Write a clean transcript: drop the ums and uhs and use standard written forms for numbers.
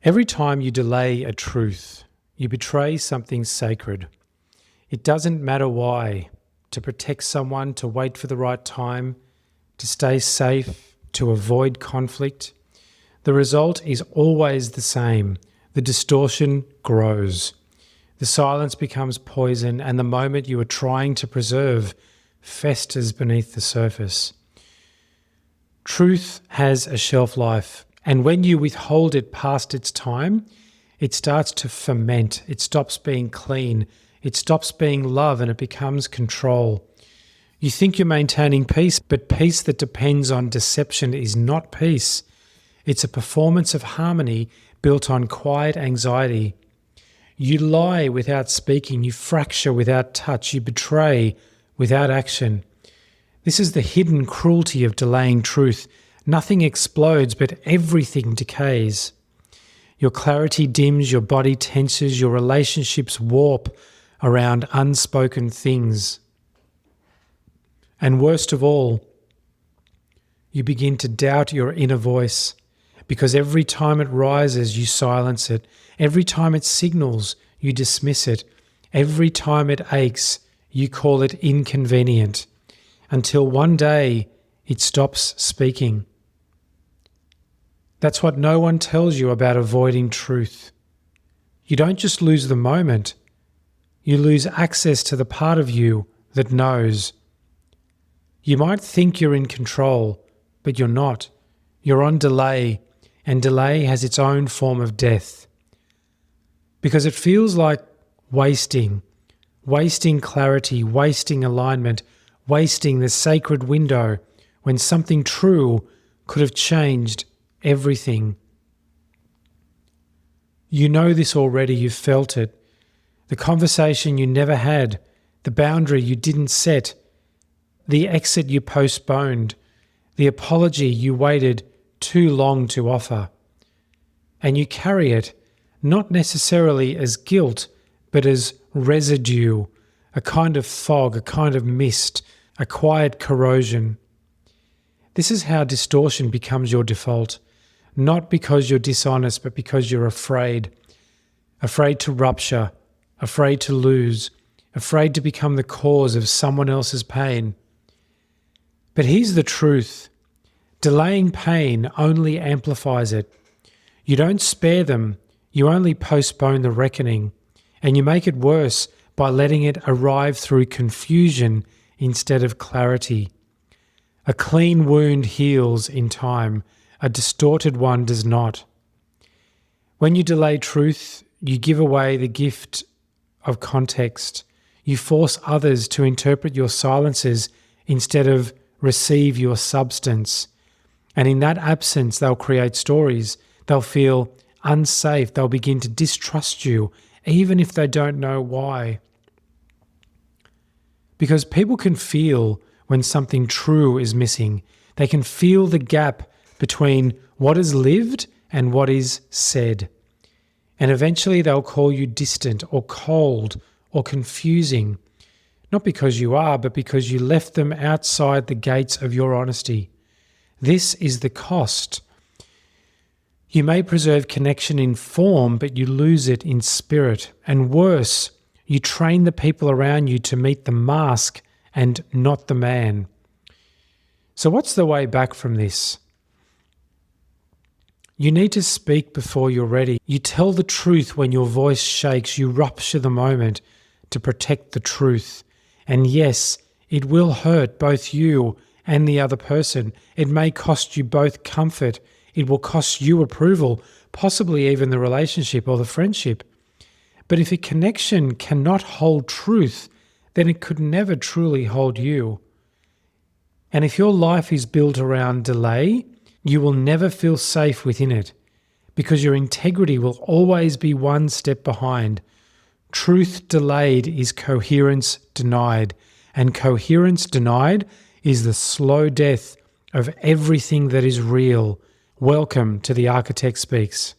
Every time you delay a truth, you betray something sacred. It doesn't matter why. To protect someone, to wait for the right time, to stay safe, to avoid conflict. The result is always the same. The distortion grows. The silence becomes poison, and the moment you are trying to preserve festers beneath the surface. Truth has a shelf life, and when you withhold it past its time, it starts to ferment. It stops being clean. It stops being love, and it becomes control. You think you're maintaining peace, but peace that depends on deception is not peace. It's a performance of harmony built on quiet anxiety. You lie without speaking. You fracture without touch. You betray without action. This is the hidden cruelty of delaying truth. Nothing explodes, but everything decays. Your clarity dims, your body tenses, your relationships warp around unspoken things. And worst of all, you begin to doubt your inner voice, because every time it rises, you silence it. Every time it signals, you dismiss it. Every time it aches, you call it inconvenient, until one day it stops speaking. That's what no one tells you about avoiding truth. You don't just lose the moment, you lose access to the part of you that knows. You might think you're in control, but you're not. You're on delay, and delay has its own form of death. Because it feels like wasting clarity, wasting alignment, wasting the sacred window when something true could have changed everything. You know this already, you've felt it. The conversation you never had, the boundary you didn't set, the exit you postponed, the apology you waited too long to offer. And you carry it, not necessarily as guilt, but as residue, a kind of fog, a kind of mist, a quiet corrosion. This is how distortion becomes your default, not because you're dishonest, but because you're afraid. Afraid to rupture, afraid to lose, afraid to become the cause of someone else's pain. But here's the truth. Delaying pain only amplifies it. You don't spare them, you only postpone the reckoning, and you make it worse by letting it arrive through confusion instead of clarity. A clean wound heals in time, a distorted one does not. When you delay truth, you give away the gift of context. You force others to interpret your silences instead of receive your substance. And in that absence, they'll create stories. They'll feel unsafe. They'll begin to distrust you, even if they don't know why. Because people can feel when something true is missing. They can feel the gap between what is lived and what is said. And eventually they'll call you distant or cold or confusing, not because you are, but because you left them outside the gates of your honesty. This is the cost. You may preserve connection in form, but you lose it in spirit. And worse, you train the people around you to meet the mask and not the man. So what's the way back from this? You need to speak before you're ready. You tell the truth when your voice shakes. You rupture the moment to protect the truth. And yes, it will hurt both you and the other person. It may cost you both comfort. It will cost you approval, possibly even the relationship or the friendship. But if a connection cannot hold truth, then it could never truly hold you. And if your life is built around delay, you will never feel safe within it, because your integrity will always be one step behind. Truth delayed is coherence denied, and coherence denied is the slow death of everything that is real. Welcome to The Architect Speaks.